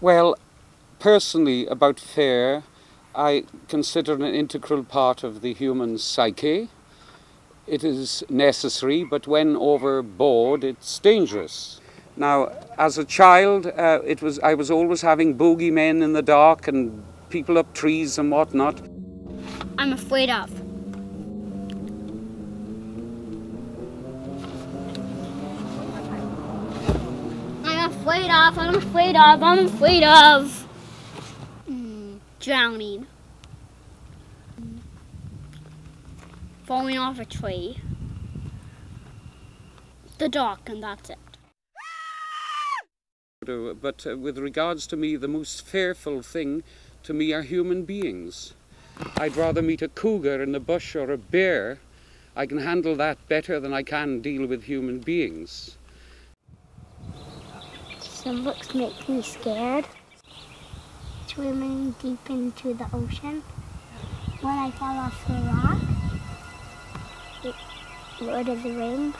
Well, personally, about fear, I consider it an integral part of the human psyche. It is necessary, but when overboard, it's dangerous. Now, as a child, I was always having bogeymen in the dark and people up trees and whatnot. I'm afraid of. I'm afraid of drowning. Falling off a tree. The dark, and that's it. But with regards to me, the most fearful thing to me are human beings. I'd rather meet a cougar in the bush or a bear. I can handle that better than I can deal with human beings. Some books make me scared. Swimming deep into the ocean. When I fell off the rock. Lord of the Rings.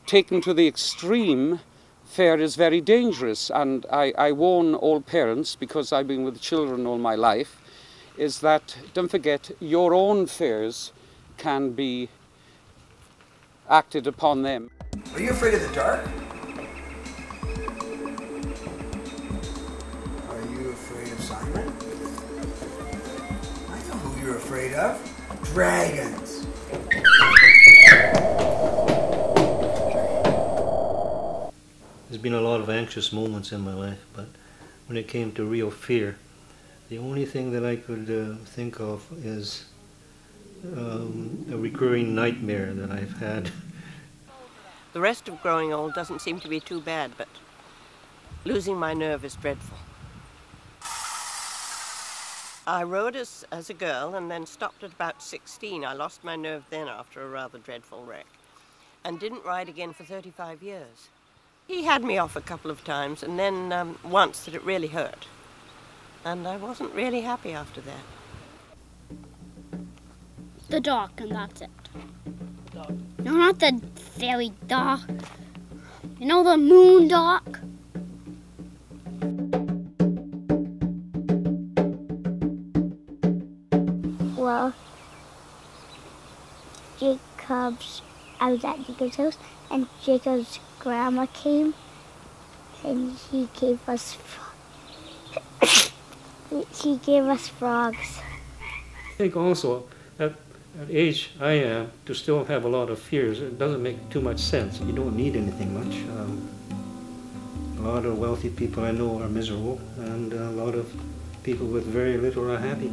Taken to the extreme, fear is very dangerous, and I warn all parents, because I've been with children all my life, is that don't forget your own fears can be acted upon them. Are you afraid of the dark? Are you afraid of Simon? I know who you're afraid of. Dragons. There's been a lot of anxious moments in my life, but when it came to real fear, the only thing that I could think of is a recurring nightmare that I've had. The rest of growing old doesn't seem to be too bad, but losing my nerve is dreadful. I rode as a girl and then stopped at about 16. I lost my nerve then after a rather dreadful wreck and didn't ride again for 35 years. He had me off a couple of times, and then once that it really hurt. And I wasn't really happy after that. The dark, and that's it. No, not the very dark. You know, the moon dark? Well, I was at Jacob's house, and Jacob's grandma came, and she gave us frogs. I think also at age I am, to still have a lot of fears, it doesn't make too much sense. You don't need anything much. A lot of wealthy people I know are miserable, and a lot of people with very little are happy.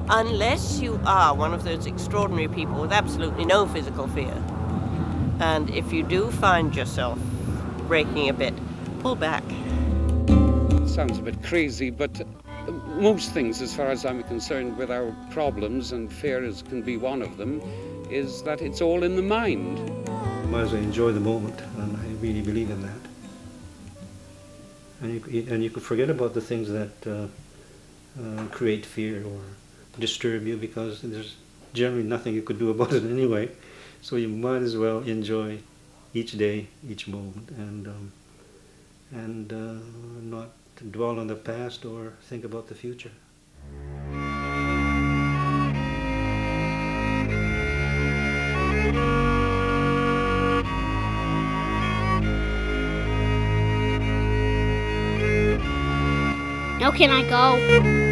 Unless you are one of those extraordinary people with absolutely no physical fear. And if you do find yourself breaking a bit, pull back. It sounds a bit crazy, but most things, as far as I'm concerned, with our problems, and fear can be one of them, is that it's all in the mind. You might as well enjoy the moment, and I really believe in that. And you could forget about the things that create fear or disturb you, because there's generally nothing you could do about it anyway. So you might as well enjoy each day, each moment, and not dwell on the past or think about the future. Now can I go?